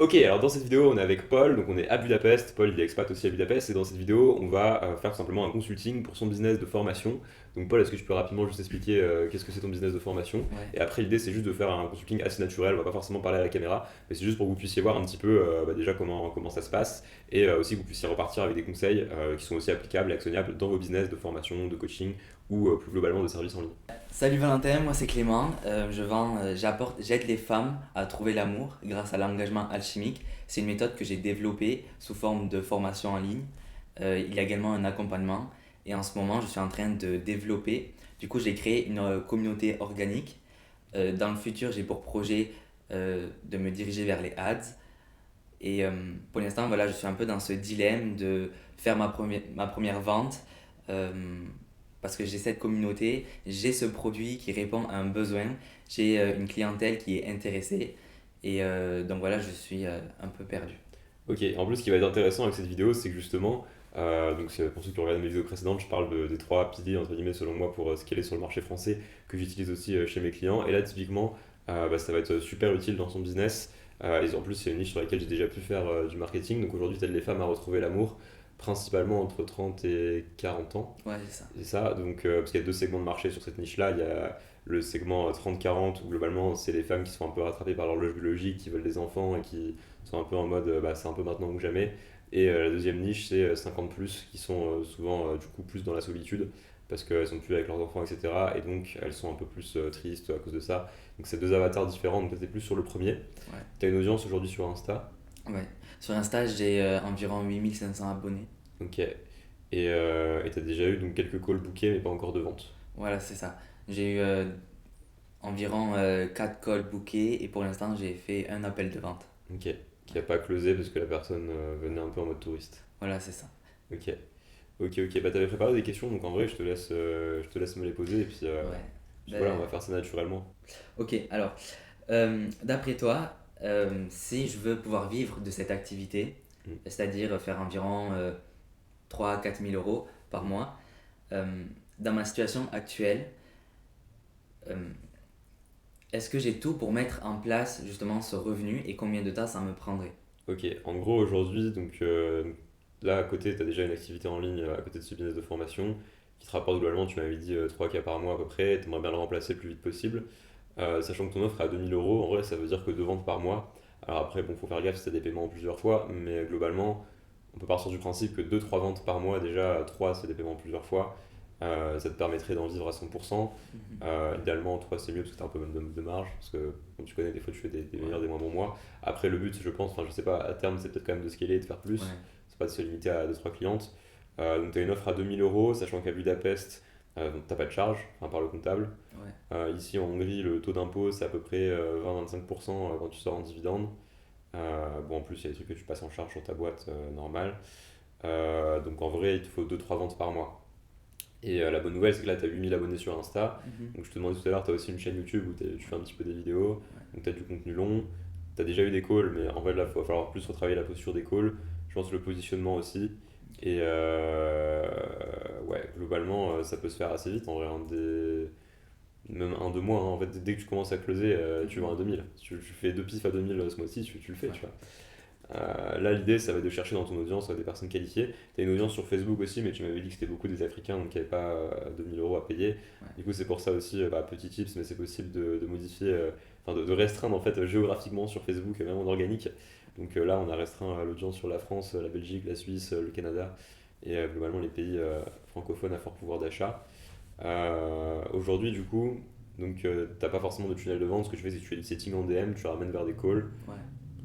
Ok, alors dans cette vidéo, on est avec Paul, donc on est à Budapest. Paul, il est expat aussi à Budapest, et dans cette vidéo, on va faire tout simplement un consulting pour son business de formation. Donc Paul, est-ce que tu peux rapidement juste expliquer qu'est-ce que c'est ton business de formation? Ouais, Et après, l'idée, c'est juste de faire un consulting assez naturel, on va pas forcément parler à la caméra, mais c'est juste pour que vous puissiez voir un petit peu déjà comment ça se passe, et aussi que vous puissiez repartir avec des conseils qui sont aussi applicables et actionnables dans vos business de formation, de coaching, ou plus globalement de services en ligne. salut Valentin, moi c'est Clément. J'aide les femmes à trouver l'amour grâce à l'engagement alchimique. C'est une méthode que j'ai développée sous forme de formation en ligne. Il y a également un accompagnement et en ce moment je suis en train de développer. Du coup, j'ai créé une communauté organique. Dans le futur, j'ai pour projet de me diriger vers les ads. Et pour l'instant, voilà, je suis un peu dans ce dilemme de faire ma première vente. euh, Parce que j'ai cette communauté, j'ai ce produit qui répond à un besoin, j'ai une clientèle qui est intéressée et donc voilà, je suis un peu perdu. Ok, en plus, ce qui va être intéressant avec cette vidéo, c'est que justement, pour ceux qui ont regardé mes vidéos précédentes, je parle des trois piliers, entre guillemets, selon moi, pour scaler sur le marché français, que j'utilise aussi chez mes clients. Et là, typiquement, ça va être super utile dans son business. Et en plus, c'est une niche sur laquelle j'ai déjà pu faire du marketing. Donc aujourd'hui, tu aides les femmes à retrouver l'amour, principalement entre 30 et 40 ans. Ouais, c'est ça. C'est ça, donc, parce qu'il y a deux segments de marché sur cette niche-là. Il y a le segment 30-40 où globalement c'est les femmes qui sont un peu rattrapées par l'horloge biologique, qui veulent des enfants et qui sont un peu en mode c'est un peu maintenant ou jamais. Et la deuxième niche c'est 50 plus qui sont souvent du coup plus dans la solitude parce qu'elles sont plus avec leurs enfants, etc. Et donc elles sont un peu plus tristes à cause de ça. Donc c'est deux avatars différents, donc t'es plus sur le premier. Ouais. T'as une audience aujourd'hui sur Insta. Ouais. Sur Insta, j'ai environ 8500 abonnés. Ok. Et t'as déjà eu donc quelques calls bookés mais pas encore de vente. Voilà, c'est ça. J'ai eu environ 4 calls bookés et pour l'instant, j'ai fait un appel de vente. Ok. Qui a pas closé parce que la personne venait un peu en mode touriste. Voilà, c'est ça. Ok. Ok. Bah, t'avais préparé des questions, donc en vrai, je te laisse me les poser, et puis, Ouais. puis voilà, on Ben, va faire ça naturellement. ok, alors, d'après toi, si je veux pouvoir vivre de cette activité, Mm, c'est-à-dire faire environ 3 à 4 000 euros par mm. mois, euh, dans ma situation actuelle, euh, est-ce que j'ai tout pour mettre en place justement ce revenu et combien de temps ça me prendrait? Ok, en gros, aujourd'hui, donc là, à côté, t'as déjà une activité en ligne à côté de ce business de formation qui te rapporte globalement, tu m'avais dit 3K par mois à peu près, t'aimerais bien le remplacer le plus vite possible. Sachant que ton offre est à 2000 euros, en vrai, ça veut dire que deux ventes par mois. Alors après, bon, faut faire gaffe si t'as des paiements en plusieurs fois, mais globalement, on peut partir du principe que deux trois ventes par mois, déjà 3 c'est des paiements en plusieurs fois. Ça te permettrait d'en vivre à 100%. Mhm. Idéalement, 3 c'est mieux parce que tu as un peu de marge, parce que comme tu connais, des fois tu fais des Ouais, meilleurs, des moins bons mois. Après, le but, je pense, enfin je sais pas, à terme, c'est peut-être quand même de scaler et de faire plus. ouais, C'est pas de se limiter à deux trois clientes. Donc tu as une offre à 2000 euros, sachant qu'à Budapest, donc t'as pas de charge, enfin par le comptable. ouais. Ici en Hongrie, le taux d'impôt c'est à peu près 20-25% quand tu sors en dividende. Bon, en plus, il y a des trucs que tu passes en charge sur ta boîte normale. Donc en vrai, il te faut deux trois ventes par mois. Et la bonne nouvelle, c'est que là, tu as 8000 abonnés sur Insta. Mhm. Donc je te demandais tout à l'heure, tu as aussi une chaîne YouTube où tu fais un petit peu des vidéos. Ouais. Donc tu as du contenu long. Tu as déjà eu des calls, mais en fait, là, il va falloir plus retravailler la posture des calls. Je pense le positionnement aussi. Et ouais, globalement, ça peut se faire assez vite en vrai. Même un, deux mois, hein. En fait, dès que tu commences à closer, tu vas Mhm. à 2000. Si tu fais deux pifs à 2000 ce mois-ci, tu le fais, Ouais. tu vois. Là, l'idée, ça va être de chercher dans ton audience des personnes qualifiées. Tu as une audience sur Facebook aussi, mais tu m'avais dit que c'était beaucoup des Africains, donc il n'y avait pas 2000 euros à payer. Ouais. Du coup, c'est pour ça aussi, petit tips, mais c'est possible de modifier, enfin de restreindre en fait géographiquement sur Facebook, et même en organique. Donc là, on a restreint l'audience sur la France, la Belgique, la Suisse, le Canada, et globalement les pays francophones à fort pouvoir d'achat. Aujourd'hui, du coup, donc t'as pas forcément de tunnel de vente. Ce que tu fais, c'est que tu fais du setting en DM, tu ramènes vers des calls. Ouais.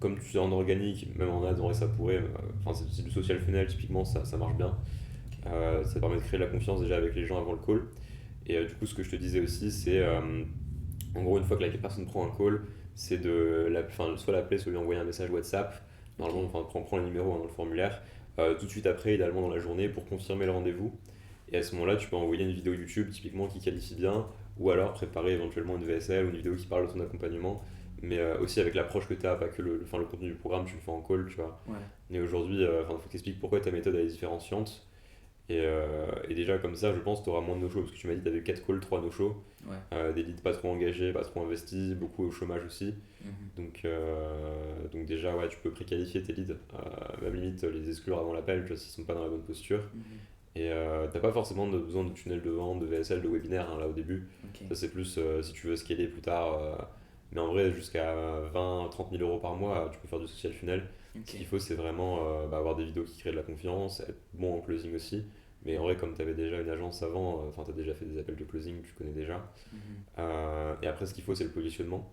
Comme tu es en organique, même en ads, en vrai, ça pourrait. Enfin, c'est du social funnel, typiquement, ça marche bien. Ok. Ça permet de créer de la confiance déjà avec les gens avant le call. Et du coup, ce que je te disais aussi, c'est en gros, une fois que la personne prend un call, c'est enfin, soit l'appeler, soit lui envoyer un message WhatsApp. Ok. Normalement, enfin, prends le numéro dans le formulaire. Tout de suite après, idéalement dans la journée, pour confirmer le rendez-vous. Et à ce moment-là, tu peux envoyer une vidéo YouTube typiquement qui qualifie bien, ou alors préparer éventuellement une VSL ou une vidéo qui parle de ton accompagnement, mais aussi avec l'approche que tu as, pas que enfin, le contenu du programme, tu le fais en call, tu vois. Ouais. Et aujourd'hui, il faut que tu expliques pourquoi ta méthode elle est différenciante. Et déjà, comme ça, je pense que tu auras moins de no-show, parce que tu m'as dit que tu avais 4 calls, 3 no-show, Ouais. des leads pas trop engagés, pas trop investis, beaucoup au chômage aussi. Mhm. Donc déjà, ouais, tu peux préqualifier tes leads, même limite les exclure avant l'appel, tu vois, s'ils sont pas dans la bonne posture. Mhm. Et t'as pas forcément besoin de tunnel de vente, de VSL, de webinaire là au début. Ok. Ça c'est plus si tu veux scaler plus tard. Mais en vrai, jusqu'à 20 30 000 euros par mois, tu peux faire du social funnel. Ce Ok. qu'il faut, c'est vraiment avoir des vidéos qui créent de la confiance, être bon en closing aussi. Mais en vrai, comme tu avais déjà une agence avant, enfin tu as déjà fait des appels de closing, tu connais déjà. Mhm. Et après, ce qu'il faut, c'est le positionnement.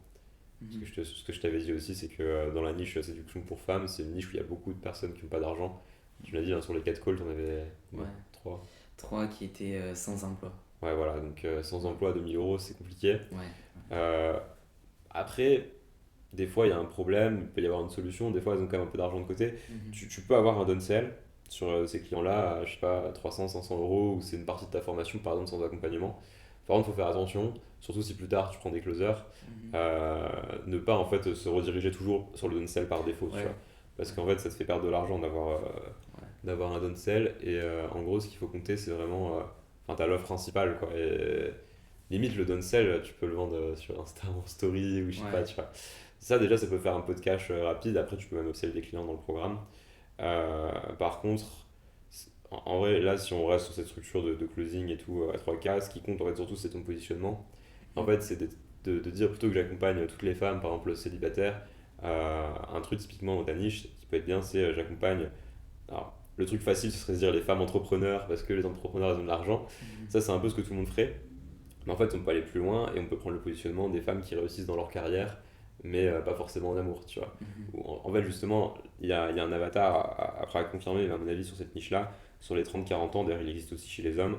Mhm. Ce que je t'avais dit aussi, c'est que dans la niche séduction pour femmes, c'est une niche où il y a beaucoup de personnes qui n'ont pas d'argent. Tu m'as dit, hein, sur les 4 calls, tu en avais Ouais. 3. 3 qui étaient sans emploi. Ouais, voilà, donc sans emploi, 2 000 euros, c'est compliqué. Ouais. Euh, Après, des fois, il y a un problème, il peut y avoir une solution. Des fois, elles ont quand même un peu d'argent de côté. Mhm. Tu peux avoir un downsell sur ces clients-là, je sais pas, 300, 500 euros, ou c'est une partie de ta formation, par exemple, sans accompagnement. Par contre, il faut faire attention, surtout si plus tard tu prends des closers, Mhm. ne pas en fait se rediriger toujours sur le downsell par défaut, tu Ouais. vois. Parce Ouais. qu'en fait, ça te fait perdre de l'argent Ouais. d'avoir un downsell. Et en gros, ce qu'il faut compter, c'est vraiment. Enfin, t'as l'offre principale, quoi. Et limite, le downsell, tu peux le vendre sur Insta en story ou je sais pas, Ouais. tu vois. Ça, déjà, ça peut faire un peu de cash rapide. Après, tu peux même upsell des clients dans le programme. Par contre, en vrai, là, si on reste sur cette structure de closing et tout à 3K, ce qui compte en fait surtout, c'est ton positionnement. En fait, c'est de dire plutôt que j'accompagne toutes les femmes, par exemple célibataires, un truc typiquement dans ta niche qui peut être bien, c'est j'accompagne. Alors, le truc facile, ce serait de dire les femmes entrepreneurs parce que les entrepreneurs elles ont de l'argent. Mhm. Ça, c'est un peu ce que tout le monde ferait. Mais en fait, on peut aller plus loin et on peut prendre le positionnement des femmes qui réussissent dans leur carrière, mais pas forcément en amour, tu vois. Mhm. En fait, justement, il y a un avatar, après à confirmer, mais à mon avis, sur cette niche-là, sur les 30 40 ans, d'ailleurs, il existe aussi chez les hommes.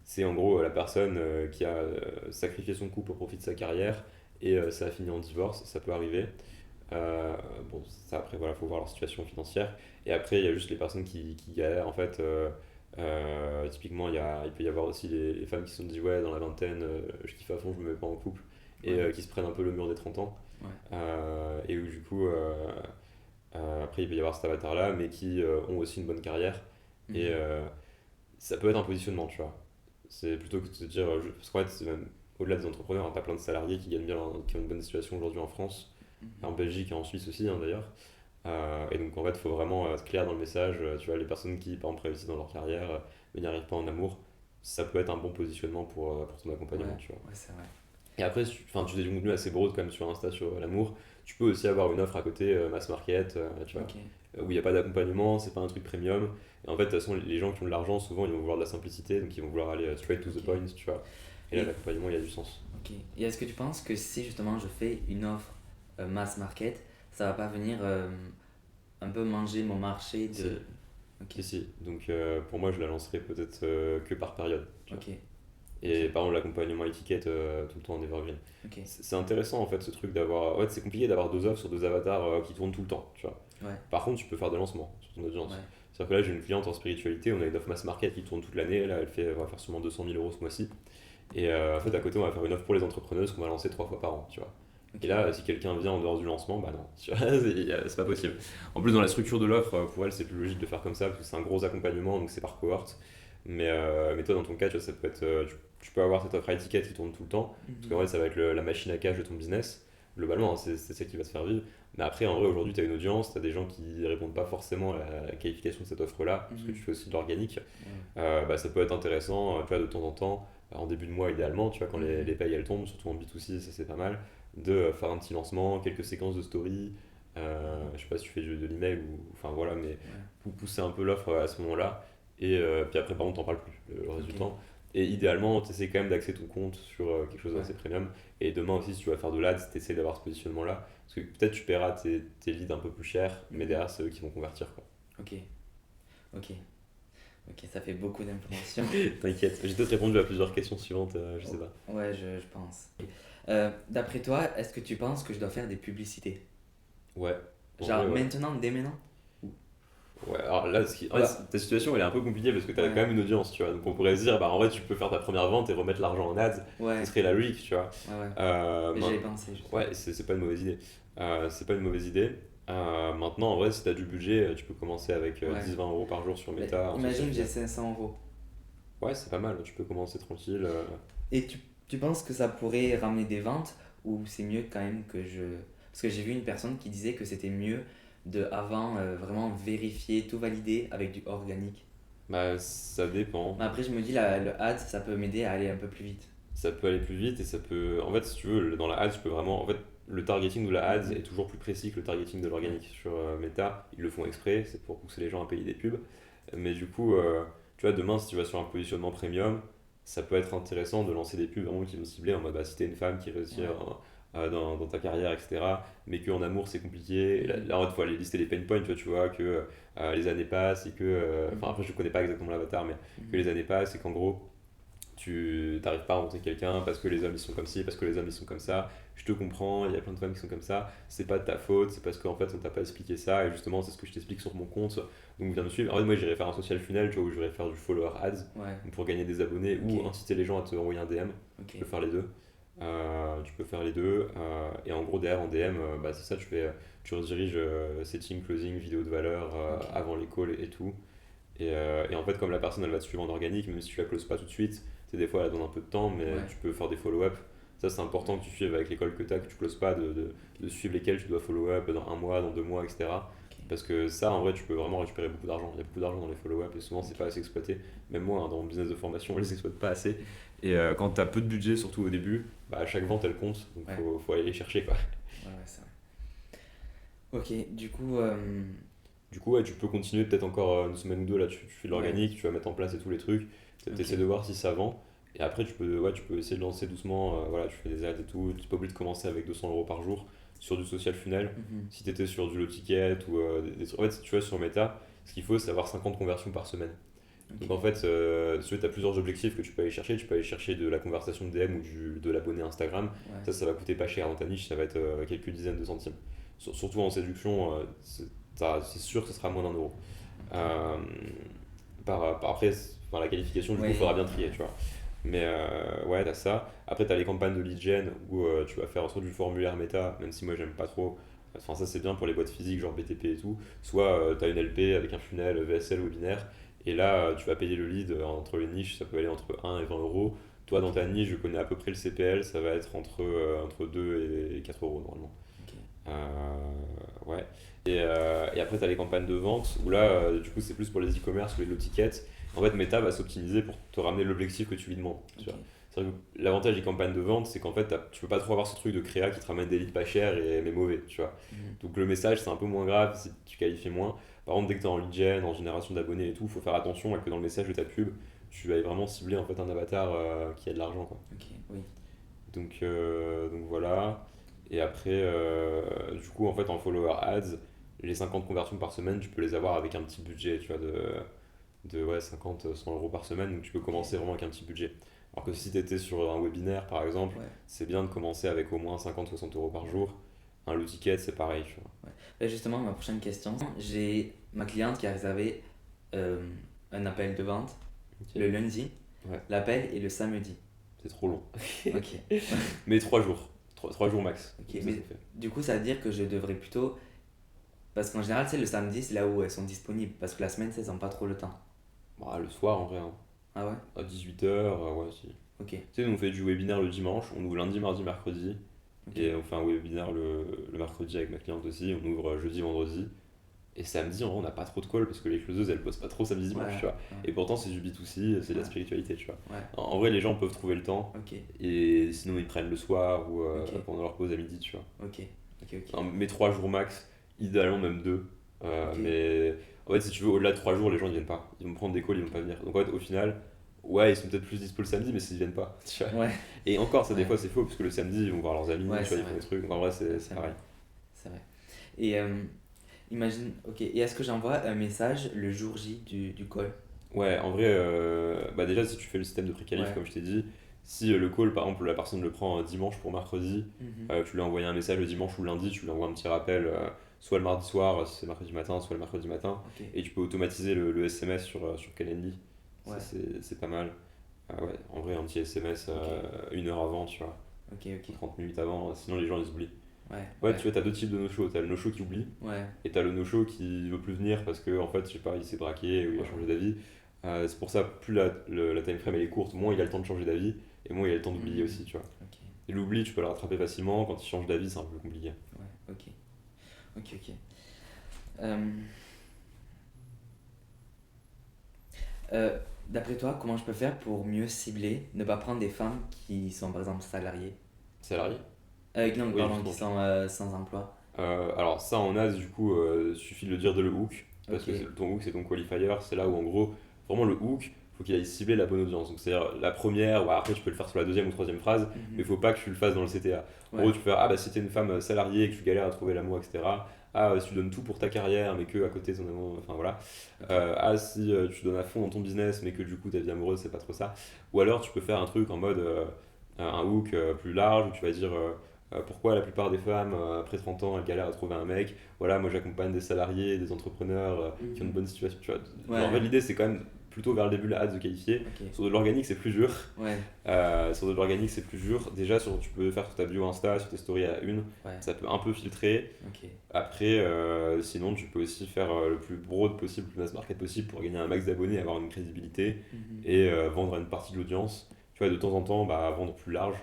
C'est en gros la personne qui a sacrifié son couple au profit de sa carrière et ça a fini en divorce, ça peut arriver. Euh, bon, ça après, voilà, faut voir leur situation financière. Et après, il y a juste les personnes qui galèrent, en fait. Typiquement, il peut y avoir aussi les femmes qui se sont dit, ouais, dans la vingtaine, je kiffe à fond, je me mets pas en couple, et Ouais. qui se prennent un peu le mur des 30 ans. Ouais. Et où, du coup, après, il peut y avoir cet avatar-là, mais qui ont aussi une bonne carrière. Et Mhm. ça peut être un positionnement, tu vois. C'est plutôt que de se dire, parce qu'en fait, c'est même au-delà des entrepreneurs, hein, t'as plein de salariés qui gagnent bien, qui ont une bonne situation aujourd'hui en France, en Mhm. Belgique et en Suisse aussi, hein, d'ailleurs. Et donc en fait, il faut vraiment être clair dans le message. Tu vois, les personnes qui, par exemple, réussissent dans leur carrière, mais n'y arrivent pas en amour, ça peut être un bon positionnement pour ton Ouais. accompagnement, tu vois. Ouais, c'est vrai. Et après, enfin, tu fais du contenu assez broad quand même sur Insta sur l'amour. Tu peux aussi avoir une offre à côté, mass market, tu vois, Ok. où il n'y a pas d'accompagnement, c'est pas un truc premium. Et en fait, de toute façon, les gens qui ont de l'argent, souvent, ils vont vouloir de la simplicité, donc ils vont vouloir aller straight to the Ok. point, tu vois. Et là, Et, l'accompagnement, il y a du sens. ok. Et est-ce que tu penses que si justement je fais une offre mass market, ça va pas venir un peu manger mon marché Si, de. Ok. si, si. Donc pour moi, je la lancerai peut-être que par période, tu vois. Ok. Et par exemple, l'accompagnement étiquette tout le temps en evergreen. Ok. C'est intéressant en fait ce truc d'avoir. Ouais, c'est compliqué d'avoir deux offres sur deux avatars qui tournent tout le temps, tu vois. Ouais. Par contre, tu peux faire des lancements sur ton audience. Ouais. C'est-à-dire que là, j'ai une cliente en spiritualité, on a une offre mass market qui tourne toute l'année. Là, on va faire sûrement 200 000 euros ce mois-ci. Et en fait, à côté, on va faire une offre pour les entrepreneuses qu'on va lancer 3 fois par an, tu vois. Ok. Et là, si quelqu'un vient en dehors du lancement, bah non, tu vois, c'est pas possible. En plus, dans la structure de l'offre, pour elle, c'est plus logique de faire comme ça parce que c'est un gros accompagnement, donc c'est par cohorte. Mais toi, dans ton cas, tu vois, ça peut être, tu peux avoir cette offre à étiquette qui tourne tout le temps, parce qu'en Mhm. vrai, ça va être la machine à cash de ton business. Globalement, hein, c'est ça qui va te faire vivre. Mais après, en vrai, aujourd'hui, tu as une audience, tu as des gens qui répondent pas forcément à la qualification de cette offre-là, parce que tu Mhm. fais aussi de l'organique. Ouais. Bah, ça peut être intéressant, tu vois, de temps en temps, en début de mois idéalement, tu vois, quand Mhm. les payes elles tombent, surtout en B2C, ça c'est pas mal, de faire un petit lancement, quelques séquences de story, je sais pas si tu fais de l'email ou. Enfin voilà, mais Ouais. pousser un peu l'offre à ce moment-là, et puis après, par contre, t'en parles plus le reste du Ok. temps. Et idéalement, tu essaies quand même d'axer ton compte sur quelque chose Ouais. d'assez premium. Et demain aussi, si tu vas faire de l'ADS, tu essaies d'avoir ce positionnement-là. Parce que peut-être tu paieras tes leads un peu plus cher, mais Mhm. derrière, c'est eux qui vont convertir, quoi. Ok. Ok. Ok, ça fait beaucoup d'informations. T'inquiète, j'ai peut-être répondu à plusieurs questions suivantes, je sais Oh, pas. ouais, je pense. D'après toi, est-ce que tu penses que je dois faire des publicités? Ouais, en Genre vrai, ouais. maintenant, dès maintenant? Ouais, alors là, en Ah fait, bah, ta situation elle est un peu compliquée parce que tu as quand ouais, même une audience, tu vois. Donc on pourrait se dire, bah en vrai, tu peux faire ta première vente et remettre l'argent en ads, ce ouais, serait la logique, tu vois. ouais, ouais. Euh, Mais j'y main- ai pensé, justement. ouais, c'est pas une mauvaise idée. C'est pas une mauvaise idée. Maintenant, en vrai, si tu as du budget, tu peux commencer avec Ouais. 10-20 € par jour sur Mais Meta en social imagine, j'ai final. 500 €. Ouais, c'est pas mal, tu peux commencer tranquille. Et tu penses que ça pourrait ramener des ventes ou c'est mieux quand même que je... Parce que j'ai vu une personne qui disait que c'était mieux de avant vraiment vérifier, tout valider avec du organique. Bah, ça dépend. Mais après, je me dis, le ads, ça peut m'aider à aller un peu plus vite. Ça peut aller plus vite et ça peut. En fait, si tu veux, dans la ads, tu peux vraiment. En fait, le targeting de la ads Mhm. est toujours plus précis que le targeting de Ouais. l'organique. Sur Meta, ils le font exprès, c'est pour pousser les gens à payer des pubs. Mais du coup, tu vois, demain, si tu vas sur un positionnement premium, ça peut être intéressant de lancer des pubs vraiment qui vont cibler en mode bah, si t'es une femme qui réussit Ouais. dans ta carrière, etc. Mais qu'en amour, c'est compliqué. Et Mhm. là, il faut aller lister les pain points, tu vois que les années passent et que. Enfin, Mhm. après, je connais pas exactement l'avatar, mais que Mhm. les années passent et qu'en gros tu n'arrives pas à rencontrer quelqu'un parce que les hommes ils sont comme ci, parce que les hommes ils sont comme ça. Je te comprends, il y a plein de femmes qui sont comme ça. C'est pas de ta faute, c'est parce qu'en fait on t'a pas expliqué ça et justement c'est ce que je t'explique sur mon compte. Donc viens me suivre. En fait, moi j'irais faire un social funnel, tu vois, où j'irais faire du follower ads Ouais. pour gagner des abonnés Ok. ou inciter les gens à te envoyer un DM. Ok. Tu peux faire les deux. Et en gros derrière en DM, bah, c'est ça, tu rediriges setting, closing, vidéo de valeur Ok. avant les calls et tout. Et en fait, comme la personne elle va te suivre en organique, même si tu la closes pas tout de suite, c'est des fois elle donne un peu de temps, mais Ouais. tu peux faire des follow-up. Ça, c'est important que tu suives avec l'école que tu as, que tu closes pas, de suivre lesquels tu dois follow-up dans un mois, dans 2 mois, etc. Ok. Parce que ça, en vrai, tu peux vraiment récupérer beaucoup d'argent. Il y a beaucoup d'argent dans les follow-up et souvent, c'est Ok. pas assez exploité. Même moi, hein, dans mon business de formation, on les exploite pas assez. Et quand tu as peu de budget, surtout au début, bah, chaque vente elle compte, donc Ouais. faut aller les chercher quoi. Ouais, ouais, c'est vrai. Ok, du coup, Du coup, ouais, tu peux continuer peut-être encore une semaine ou deux, là tu fais de ouais, l'organique, tu vas mettre en place et tous les trucs, tu ok, essaies de voir si ça vend, et après tu peux essayer de lancer doucement, voilà, tu fais des ads et tout, tu n'es pas obligé de commencer avec 200 € par jour sur du social funnel, mhm, si tu étais sur du low ticket ou des trucs. En fait, si tu vois sur Meta, ce qu'il faut c'est avoir 50 conversions par semaine. ok, Donc en fait, si tu as plusieurs objectifs que tu peux aller chercher de la conversation de DM ou de l'abonné Instagram, ouais, ça va coûter pas cher dans ta niche, ça va être quelques dizaines de centimes. Surtout en séduction, c'est sûr que ce sera moins d'1 euro. ok, Euh, après, enfin, la qualification, du coup, il ouais, faudra bien trier, ouais, tu vois. Mais ouais, t'as ça. Après, t'as les campagnes de lead gen où tu vas faire soit du formulaire méta, même si moi j'aime pas trop. Enfin, ça c'est bien pour les boîtes physiques, genre BTP et tout. Soit t'as une LP avec un funnel VSL webinaire. Et là, tu vas payer le lead entre les niches, ça peut aller entre 1 et 20 euros. Toi, dans ok, ta niche, je connais à peu près le CPL, ça va être entre 2 et 4 euros normalement. ok, Ouais. Et après, tu as les campagnes de vente où là, du coup, c'est plus pour les e-commerce ou les low tickets. En fait, Meta va s'optimiser pour te ramener l'objectif que tu lui demandes. Tu ok, vois. C'est vrai que l'avantage des campagnes de vente, c'est qu'en fait, tu peux pas trop avoir ce truc de créa qui te ramène des leads pas chers mais mauvais. Tu vois. mhm, Donc le message, c'est un peu moins grave si tu qualifies moins. Par contre, dès que tu es en lead gen, en génération d'abonnés et tout, il faut faire attention à que dans le message de ta pub, tu ailles vraiment cibler en fait un avatar qui a de l'argent, quoi. ok, oui, Donc voilà. Et après, du coup, en fait, en follower ads, les 50 conversions par semaine, tu peux les avoir avec un petit budget, tu vois, de ouais, 50-100 € par semaine. Donc tu peux ok, commencer vraiment avec un petit budget. Alors que ok, si tu étais sur un webinaire, par exemple, ouais, c'est bien de commencer avec au moins 50-60 € par ouais, jour. Un low ticket, c'est pareil, tu vois. ouais. Bah, justement, ma prochaine question, j'ai ma cliente qui a réservé euh, un appel de vente Ok. le lundi, Ouais, l'appel est le samedi. c'est trop long. Ok, Mais 3 jours. 3 jours max. ok, Comme ça, mais c'est fait. du coup, ça veut dire que je devrais plutôt. Parce qu'en général, c'est le samedi, c'est là où elles sont disponibles. Parce que la semaine, elles n'ont pas trop le temps. Bah, le soir, en vrai, hein. Ah ouais? À 18h, ouais, si. Tu Ok, sais, nous, on fait du webinaire le dimanche, on ouvre lundi, mardi, mercredi. ok. Et on fait un webinaire le mercredi avec ma cliente aussi. On ouvre jeudi, vendredi. Et samedi, en vrai, on n'a pas trop de calls parce que les closeuses, elles bossent pas trop samedi, Ouais, dimanche, tu vois. ouais, Et pourtant, c'est du B2C, c'est de la ouais, spiritualité, tu vois. ouais. En vrai, les gens peuvent trouver le temps. Ok, Et sinon, ils prennent le soir ou ok, pendant leur pause à midi, tu vois. ok, ok, ok. Mais 3 jours max, idéalement même deux. Ok, Mais en fait, si tu veux, au-delà de 3 jours, les gens ils viennent pas. Ils vont prendre des calls, ils vont pas venir. Donc en fait, au final, ouais, ils sont peut-être plus dispo le samedi, mais s'ils viennent pas, tu vois. ouais, Et encore, ça des ouais, fois c'est faux, parce que le samedi, ils vont voir leurs amis, ouais, tu vois, c'est ils font vrai. des trucs. Donc en vrai, Ouais, c'est c'est vrai, pareil. c'est vrai. Et imagine, ok, et est-ce que j'envoie un message le jour J du call? Ouais, en vrai, bah déjà, si tu fais le système de pré-qualif, Ouais. comme je t'ai dit, si le call, par exemple, la personne le prend dimanche pour mercredi, Mhm. tu lui as envoyé un message le dimanche ou le lundi, tu lui envoies un petit rappel, soit le mardi soir, si c'est mercredi matin, soit le mercredi matin, Ok, et tu peux automatiser le SMS sur Calendly. Ça, ouais, c'est pas mal. Ouais, en vrai, un petit SMS ok, 1 heure avant, tu vois, ok, ok, 30 minutes avant, sinon les gens ils oublient. Ouais, Ouais, ouais, tu vois, t'as deux types de no-show. T'as le no-show qui oublie, ouais, et t'as le no-show qui veut plus venir parce que, en fait, je sais pas, il s'est braqué ou il a ouais, changé d'avis. C'est pour ça, plus la time frame elle est courte, moins il a le temps de changer d'avis, et moins il a le temps d'oublier hmm, aussi, tu vois. ok, Et l'oubli, tu peux le rattraper facilement, quand il change d'avis, c'est un peu compliqué. ouais, ok, ok, ok. Euh, euh, D'après toi, comment je peux faire pour mieux cibler, ne pas prendre des femmes qui sont par exemple salariées? Salarié? Non, Oui, pardon, qui justement. sont sans emploi. Alors ça en as du coup suffit de le dire de le hook parce Ok, que ton hook c'est ton qualifier, c'est là où en gros vraiment le hook faut qu'il aille cibler la bonne audience, donc c'est à dire la première ou après tu peux le faire sur la deuxième ou troisième phrase mais il mhm, faut pas que tu le fasses dans le CTA. En ouais, gros tu peux faire ah bah si t'es une femme salariée et que tu galères à trouver l'amour etc, si tu donnes tout pour ta carrière mais que à côté ton amour enfin voilà. ok, Si tu donnes à fond dans ton business mais que du coup ta vie amoureuse c'est pas trop ça, ou alors tu peux faire un truc en mode un hook plus large où tu vas dire pourquoi la plupart des femmes, après 30 ans, elles galèrent à trouver un mec. Voilà, moi j'accompagne des salariés, des entrepreneurs qui ont une mhm, bonne situation. Tu vois. Genre, en fait, ouais, l'idée c'est quand même plutôt vers le début là, de qualifier. ok, Sur de l'organique, c'est plus dur. ouais, Sur de l'organique, c'est plus dur. Déjà, tu peux faire sur ta bio Insta, sur tes stories à une, ouais, ça peut un peu filtrer. ok, Après, sinon, tu peux aussi faire le plus broad possible, le plus mass market possible pour gagner un max d'abonnés, avoir une crédibilité mhm, et vendre à une partie de l'audience. Tu vois, de temps en temps, bah, vendre plus large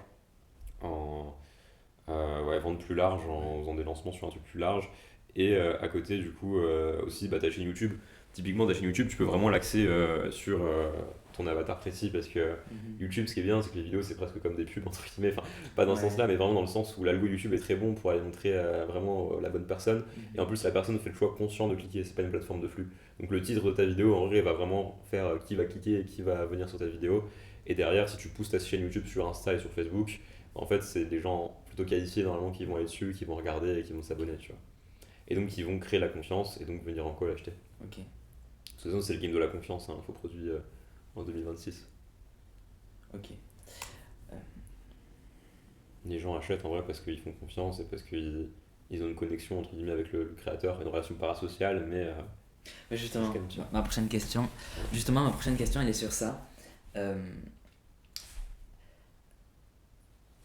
en, ouais, vendre plus large ouais, en faisant des lancements sur un truc plus large. Et à côté, du coup, aussi bah, ta chaîne YouTube. Typiquement, ta chaîne YouTube, tu peux vraiment l'axer sur ton avatar précis parce que mhm, YouTube, ce qui est bien, c'est que les vidéos, c'est presque comme des pubs, entre guillemets. Enfin, pas dans ce ouais, sens-là, mais vraiment dans le sens où l'algo YouTube est très bon pour aller montrer vraiment la bonne personne. Et en mhm, plus, la personne fait le choix conscient de cliquer, c'est pas une plateforme de flux. Donc le titre de ta vidéo, en vrai, va vraiment faire qui va cliquer et qui va venir sur ta vidéo. Et derrière, si tu pousses ta chaîne YouTube sur Insta et sur Facebook, en fait, c'est des gens plutôt qualifiés normalement qui vont aller dessus, qui vont regarder et qui vont s'abonner, tu vois. Et donc, qui vont créer la confiance et donc venir en call acheter. ok, Parce que sinon, c'est le game de la confiance, un faux produit en 2026. ok, euh, Les gens achètent en vrai parce qu'ils font confiance et parce qu'ils ont une connexion entre guillemets avec le créateur, une relation parasociale, mais mais c'est justement, quand même tiens. ma prochaine question, Ouais. justement, ma prochaine question, elle est sur ça. Euh,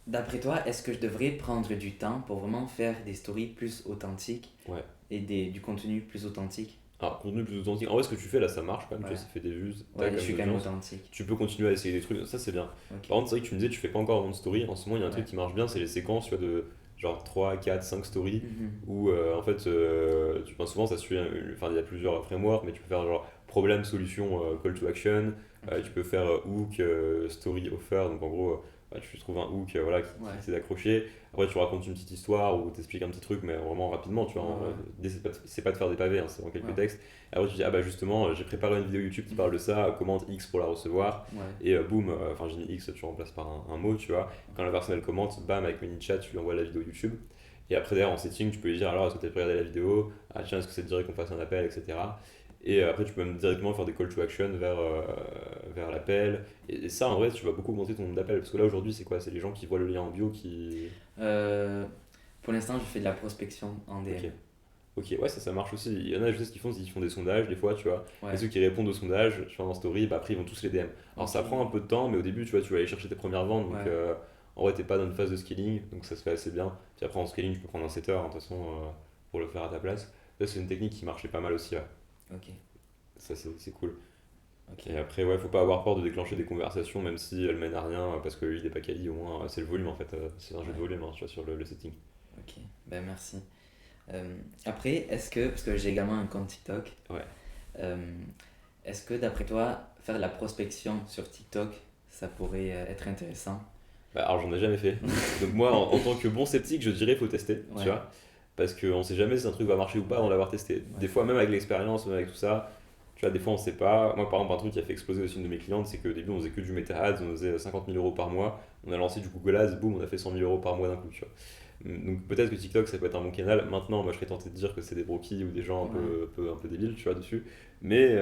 D'après toi, est-ce que je devrais prendre du temps pour vraiment faire des stories plus authentiques Ouais. et du contenu plus authentique? Alors, contenu plus authentique. En vrai, ce que tu fais là, ça marche quand même, tu vois, Ouais, ça fait des vues, t'as ouais, je quand même suis une quand même audience. authentique. Tu peux continuer à essayer des trucs, ça c'est bien. Ok, Par contre, c'est vrai que tu me disais, tu fais pas encore vraiment de story. En ce moment, il y a un truc ouais. qui marche bien, c'est les séquences, tu vois, de genre 3 4 5 stories, Mhm, où en fait, ben, souvent ça suit, enfin, il y a plusieurs frameworks, mais tu peux faire genre problème, solution, call to action, ok, tu peux faire hook, story, offer, donc en gros, bah, tu trouves un hook voilà, qui ouais, essaie d'accrocher. Après, tu racontes une petite histoire ou t'expliques un petit truc, mais vraiment rapidement, tu vois. ouais, ouais, L'idée, c'est pas de faire des pavés, hein, c'est vraiment quelques ouais, textes. Après, tu dis, ah bah justement, j'ai préparé une vidéo YouTube qui parle mhm, de ça, commente X pour la recevoir. ouais, Et boum, enfin j'ai mis X, tu remplaces par un mot, tu vois. Quand la personne elle commente, bam, avec ManyChat, tu lui envoies la vidéo YouTube. Et après, derrière, en setting, tu peux lui dire alors, est-ce que tu as pu regarder la vidéo? Ah, tiens, est-ce que ça te dirait qu'on fasse un appel, etc. Et après, tu peux même directement faire des call to action vers l'appel. Et ça, en vrai, tu vas beaucoup augmenter ton nombre d'appels. Parce que là, aujourd'hui, c'est quoi? C'est les gens qui voient le lien en bio qui. Euh, pour l'instant, je fais de la prospection en Ok. DM. Ok, ouais, ça marche aussi. Il y en a, je sais ce qu'ils font, c'est qu'ils font des sondages, des fois, tu vois. Et Ouais, ceux qui répondent aux sondages, tu vois, en story, bah après, ils vont tous les DM. Alors, ok, ça prend un peu de temps, mais au début, tu vois, tu vas aller chercher tes premières ventes. Donc, ouais, en vrai, t'es pas dans une phase de scaling, donc ça se fait assez bien. Puis après, en scaling, tu peux prendre un setter, hein, de toute façon, pour le faire à ta place. Ça, c'est une technique qui marchait pas mal aussi, ouais. ok, Ça, c'est cool. ok, Et après, ouais, faut pas avoir peur de déclencher des conversations, même si elles mènent à rien, parce que lui, il est pas quali, au moins, c'est le volume, en fait. C'est un jeu de ouais, volume, hein, tu vois, sur le setting. ok, ben merci. Après, est-ce que, parce que j'ai également un compte TikTok, Ouais. euh, est-ce que d'après toi, faire de la prospection sur TikTok, ça pourrait être intéressant? Bah, alors j'en ai jamais fait. Donc moi, en tant que bon sceptique, je dirais faut tester, tu Ouais, vois. Parce qu'on sait jamais si un truc va marcher ou pas avant ouais, l'avoir testé. Des ouais, fois, même avec l'expérience, même avec tout ça, tu vois, des fois on sait pas. Moi, par exemple, un truc qui a fait exploser aussi une de mes clientes, c'est qu'au début on faisait que du Meta Ads, on faisait 50 000 euros par mois. On a lancé du Google Ads, boum, on a fait 100 000 euros par mois d'un coup, tu vois. Donc peut-être que TikTok ça peut être un bon canal. Maintenant, moi je serais tenté de dire que c'est des brokis ou des gens ouais, un peu débiles, tu vois, dessus. Mais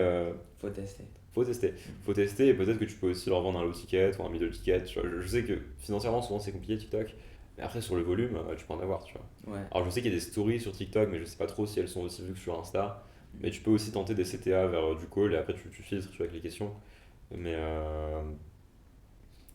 faut tester. faut tester. Mm. Faut tester et peut-être que tu peux aussi leur vendre un low ticket ou un middle ticket. Tu vois. Je sais que financièrement, souvent c'est compliqué TikTok, mais après sur le volume, tu peux en avoir, tu vois. Ouais, Alors je sais qu'il y a des stories sur TikTok, mais je sais pas trop si elles sont aussi vues que sur Insta. mm, Mais tu peux aussi tenter des CTA vers du call et après tu filtres tu vois, avec les questions. Mais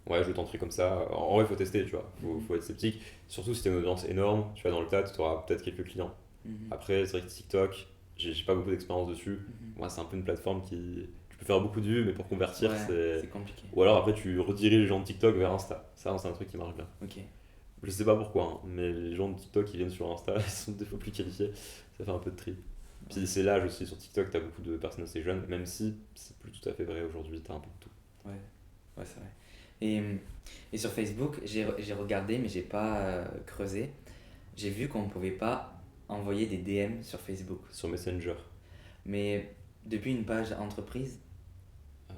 Ouais, je tenterai comme ça. En vrai, il faut tester, tu vois. Mhm. Faut être sceptique. Surtout si t'as une audience énorme, tu vas dans le tas, tu auras peut-être quelques clients. Mhm. Après, c'est vrai que TikTok, j'ai pas beaucoup d'expérience dessus. Mhm. Moi, c'est un peu une plateforme qui. Tu peux faire beaucoup de vues, mais pour convertir, Ouais, c'est. c'est compliqué. Ou alors après, tu rediriges les gens de TikTok vers Insta. Ça, c'est un truc qui marche bien. Ok. Je sais pas pourquoi, hein, mais les gens de TikTok qui viennent sur Insta, ils sont des fois plus qualifiés. Ça fait un peu de tri. Ouais. Puis c'est l'âge aussi, sur TikTok, t'as beaucoup de personnes assez jeunes, même si c'est plus tout à fait vrai aujourd'hui, t'as un peu de tout. Ouais, ouais, c'est vrai. Et, et sur Facebook, j'ai regardé, mais j'ai pas creusé. J'ai vu qu'on ne pouvait pas envoyer des DM sur Facebook. Sur Messenger, Mais depuis une page entreprise, ça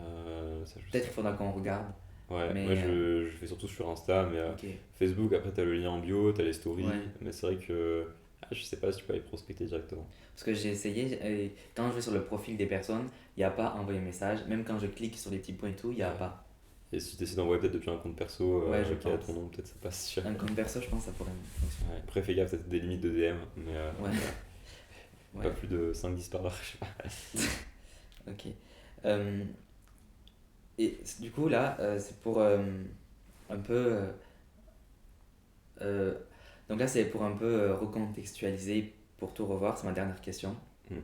je peut-être sais qu'il faudra qu'on regarde. pas. Ouais, moi Mais je fais surtout sur Insta, mais ok, Facebook, après t'as le lien en bio, t'as les stories, ouais. mais c'est vrai que je sais pas si tu peux aller prospecter directement. Parce que j'ai essayé, quand je vais sur le profil des personnes, il n'y a pas envoyer message. Même quand je clique sur les petits points et tout, il n'y a Ouais. pas. Et si tu essaies d'envoyer peut-être depuis un compte perso Ouais, je qui a ton pense. nom, peut-être ça passe. Je sais Un pas. compte perso, je pense que ça pourrait fonctionner. Ouais. Après, fais gaffe, t'as des limites de DM, mais Ouais, pas ouais, plus de 5-10 par heure, je sais pas. ok. Euh, du coup, là, c'est pour un peu. Euh, donc là, c'est pour un peu recontextualiser, pour tout revoir, c'est ma dernière question. Hmm.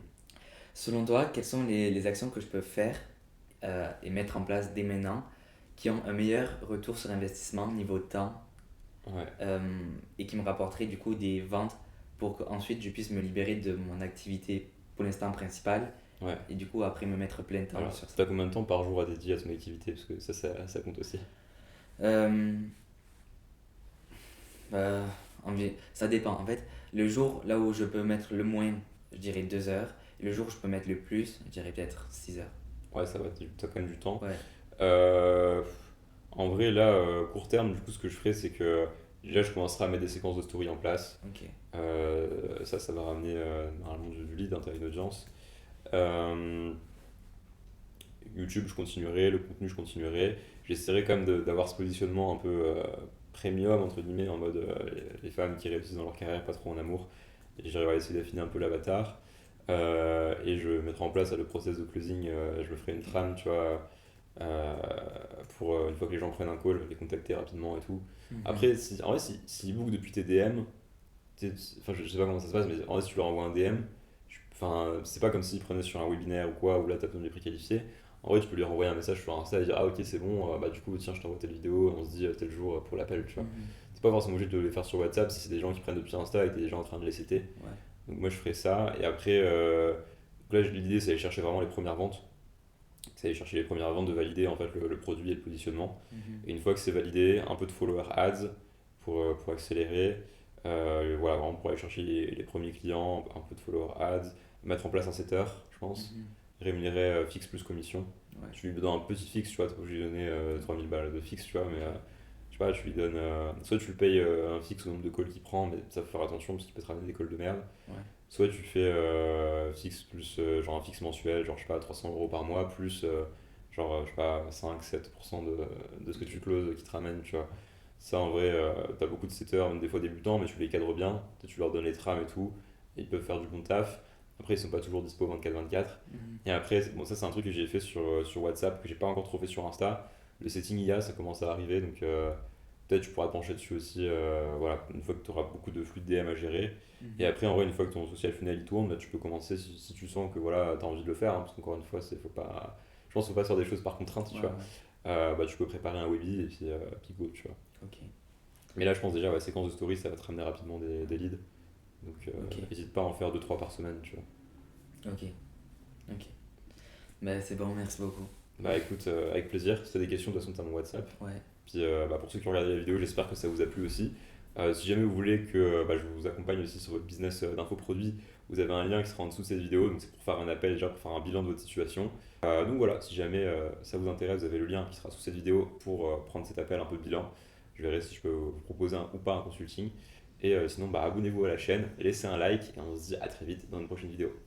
Selon toi, quelles sont les actions que je peux faire et mettre en place dès maintenant qui ont un meilleur retour sur investissement niveau temps Ouais, euh, et qui me rapporteraient du coup des ventes pour qu'ensuite je puisse me libérer de mon activité pour l'instant principale ouais. et du coup après me mettre plein temps Alors, sur ça. t'as combien de temps par jour à dédier à ton activité? Parce que ça compte aussi. Euh, euh, Ça dépend. En fait, le jour là où je peux mettre le moins, je dirais 2 heures. Et le jour où je peux mettre le plus, je dirais peut-être 6 heures. Ouais, ça va, t'as quand même du temps. Ouais, Euh, En vrai, là, court terme, du coup, ce que je ferai, c'est que déjà, je commencerai à mettre des séquences de story en place. ok. Ça va ramener normalement du lead, hein, t'as une audience. Euh, YouTube, je continuerai, le contenu, je continuerai. J'essaierai quand même d'avoir ce positionnement un peu premium, entre guillemets, en mode les femmes qui réussissent dans leur carrière, pas trop en amour. Et j'arriverai à essayer d'affiner un peu l'avatar. Et je mettrai en place le process de closing, je me ferai une trame, tu vois, euh, pour une fois que les gens prennent un call, les contacter rapidement et tout. Mhm. Après, en vrai, s'ils bookent depuis tes DM, enfin, je sais pas comment ça se passe, mais en vrai, si tu leur envoies un DM, enfin, c'est pas comme s'ils prenaient sur un webinaire ou quoi, où là, t'as besoin de les préqualifier. En vrai, tu peux lui renvoyer un message sur Insta et dire ah, ok, c'est bon, bah du coup, tiens, je t'envoie telle vidéo, on se dit tel jour pour l'appel, tu vois. Mhm. C'est pas forcément obligé de les faire sur WhatsApp si c'est des gens qui prennent depuis Insta et que t'es déjà en train de les citer. Ouais. Donc, moi, je ferai ça. Et après, donc là, l'idée, c'est d'aller chercher vraiment les premières ventes. C'est aller chercher les premières ventes, de valider en fait le produit et le positionnement. Mhm. Et une fois que c'est validé, un peu de follower ads pour accélérer. Voilà, vraiment pour aller chercher les premiers clients, un peu de follower ads, mettre en place un setter, je pense, Mhm. rémunérer fixe plus commission. Ouais. Tu lui donnes un petit fixe, tu vois, t'es pas obligé de lui donner 3000 balles de fixe, tu vois, mais je sais pas, tu lui donnes. Soit tu le payes un fixe au nombre de calls qu'il prend, mais ça faut faire attention parce qu'il peut te ramener des calls de merde. Ouais. Soit tu fais fixe plus, genre un fixe mensuel, genre je sais pas, 300 € par mois, plus genre je sais pas, 5-7% de ce que tu closes qui te ramène, tu vois. Ça en vrai, t'as beaucoup de setters, même des fois débutants, mais tu les cadres bien, tu leur donnes les trames et tout, et ils peuvent faire du bon taf. Après, ils sont pas toujours dispo 24/24. Mhm. Et après, bon, ça c'est un truc que j'ai fait sur WhatsApp, que j'ai pas encore trop fait sur Insta. Le setting IA, ça commence à arriver, donc peut-être tu pourras te pencher dessus aussi, voilà, une fois que tu auras beaucoup de flux de DM à gérer. Et Mhm. après, en vrai, une fois que ton social funnel il tourne, bah, tu peux commencer si tu sens que voilà, tu as envie de le faire, hein, parce qu'encore une fois, faut pas, je pense qu'il faut pas faire des choses par contrainte, Ouais, tu vois. ouais. Bah, tu peux préparer un webi et puis go, tu vois. Ok. Mais là, je pense déjà, ouais, séquence de story, ça va te ramener rapidement des leads. Donc, Ok. n'hésite pas à en faire 2-3 par semaine, tu vois. Ok. Ok. Bah, c'est bon, merci beaucoup. Bah écoute, avec plaisir. Si tu as des questions, de toute façon, tu as mon WhatsApp. Ouais. Puis bah, pour ceux qui ont regardé la vidéo, j'espère que ça vous a plu aussi. Si jamais vous voulez que bah, je vous accompagne aussi sur votre business d'infoproduit, vous avez un lien qui sera en dessous de cette vidéo. Donc c'est pour faire un appel, déjà pour faire un bilan de votre situation. Donc voilà, si jamais ça vous intéresse, vous avez le lien qui sera sous cette vidéo pour prendre cet appel un peu de bilan. Je verrai si je peux vous proposer ou pas un consulting. Et sinon, bah, abonnez-vous à la chaîne, laissez un like et on se dit à très vite dans une prochaine vidéo.